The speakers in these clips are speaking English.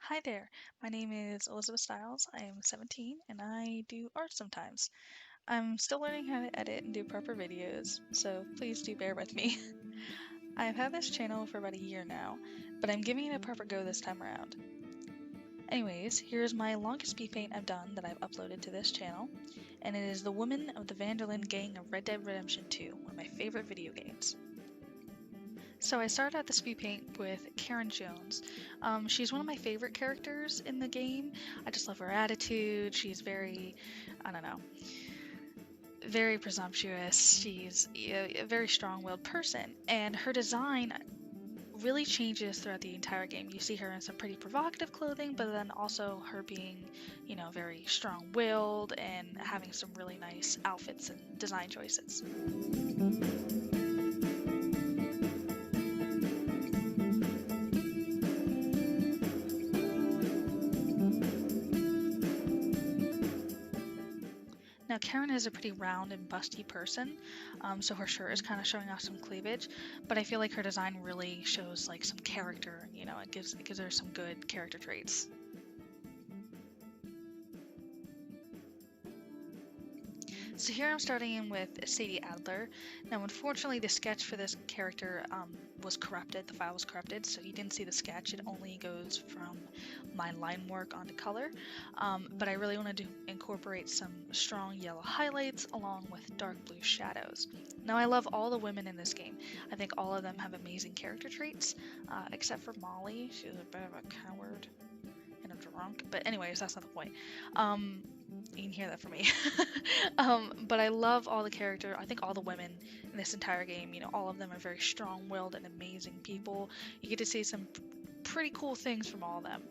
Hi there, my name is Elizabeth Stiles. I am 17 and I do art sometimes. I'm still learning how to edit and do proper videos, so please do bear with me. I've had this channel for about a year now, but I'm giving it a proper go this time around. Anyways, here's my longest speed paint I've done that I've uploaded to this channel, and it is the Woman of the Vanderlyn Gang of Red Dead Redemption 2, one of my favorite video games. So I started out the speed paint with Karen Jones. She's one of my favorite characters in the game. I just love her attitude. She's very, I don't know, very presumptuous. She's a very strong-willed person, and her design really changes throughout the entire game. You see her in some pretty provocative clothing, but then also her being, very strong-willed and having some really nice outfits and design choices. Now, Karen is a pretty round and busty person, so her shirt is kind of showing off some cleavage, but I feel like her design really shows like some character, it gives her some good character traits. So here I'm starting in with Sadie Adler. Now, unfortunately, the sketch for this character was corrupted. The file was corrupted, so you didn't see the sketch. It only goes from my line work onto color. But I really wanted to incorporate some strong yellow highlights along with dark blue shadows. Now, I love all the women in this game. I think all of them have amazing character traits, except for Molly. She's a bit of a coward and a drunk. But anyways, that's not the point. You can hear that from me. But I love all the character. I think all the women in this entire game, all of them are very strong-willed and amazing people. You get to see some pretty cool things from all of them.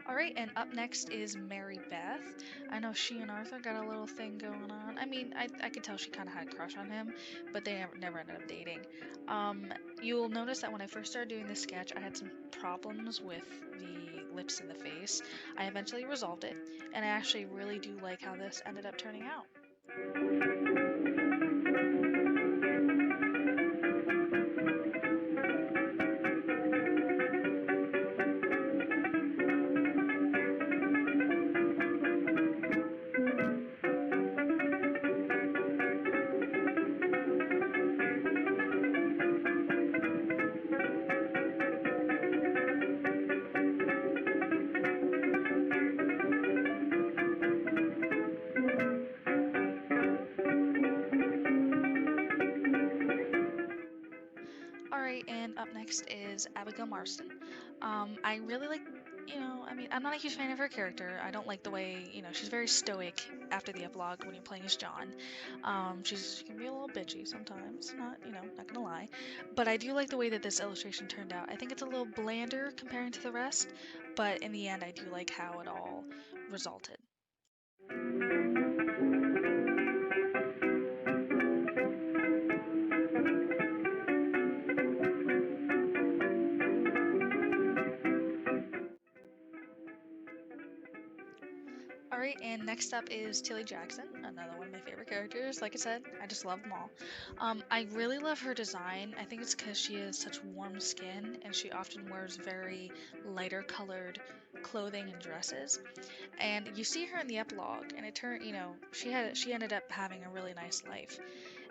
Alright, and up next is Mary Beth. I know she and Arthur got a little thing going on. I mean, I could tell she kind of had a crush on him, but they never ended up dating. You'll notice that when I first started doing this sketch, I had some problems with the lips and the face. I eventually resolved it, and I actually really do like how this ended up turning out. Alright, and up next is Abigail Marston. I really like, I'm not a huge fan of her character. I don't like the way, she's very stoic after the epilogue when you're playing as John. She can be a little bitchy sometimes, not gonna lie. But I do like the way that this illustration turned out. I think it's a little blander comparing to the rest, but in the end, I do like how it all resulted. Alright, and next up is Tilly Jackson, another one of my favorite characters. Like I said, I just love them all. I really love her design. I think it's because she has such warm skin and she often wears very lighter colored clothing and dresses. And you see her in the epilogue, and it turned, she ended up having a really nice life.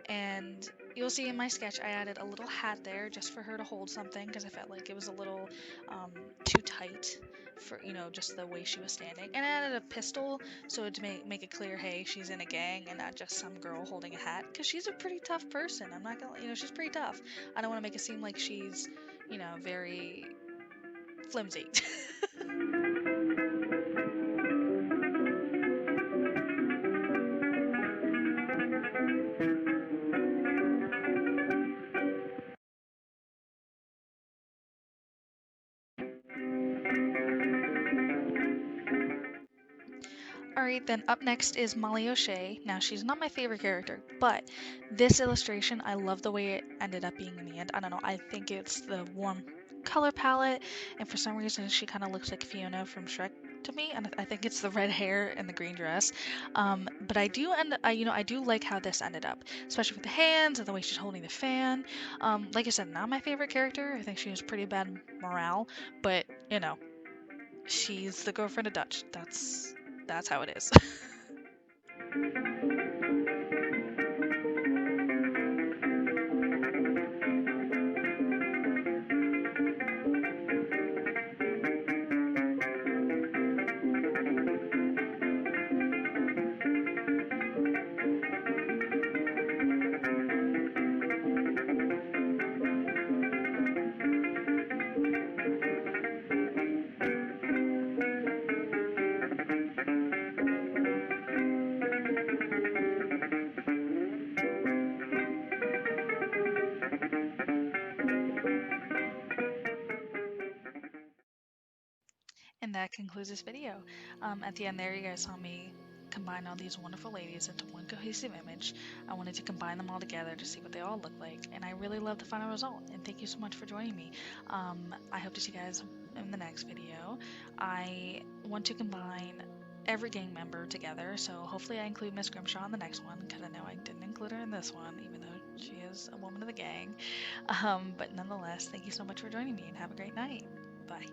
And you'll see in my sketch, I added a little hat there just for her to hold something because I felt like it was a little too tight for, just the way she was standing. And I added a pistol so to make it clear, hey, she's in a gang and not just some girl holding a hat because she's a pretty tough person. I'm not gonna, she's pretty tough. I don't want to make it seem like she's, very flimsy. Alright, then up next is Molly O'Shea. Now, she's not my favorite character, but this illustration, I love the way it ended up being in the end. I don't know, I think it's the warm color palette, and for some reason, she kind of looks like Fiona from Shrek to me, and I think it's the red hair and the green dress. But I do I do like how this ended up, especially with the hands and the way she's holding the fan. Like I said, not my favorite character. I think she has pretty bad morale, but she's the girlfriend of Dutch. That's how it is. And that concludes this video. At the end there, you guys saw me combine all these wonderful ladies into one cohesive image. I wanted to combine them all together to see what they all look like, and I really love the final result, and thank you so much for joining me. I hope to see you guys in the next video. I want to combine every gang member together, so hopefully I include Miss Grimshaw in the next one, because I know I didn't include her in this one, even though she is a woman of the gang. But nonetheless, thank you so much for joining me, and have a great night. Bye.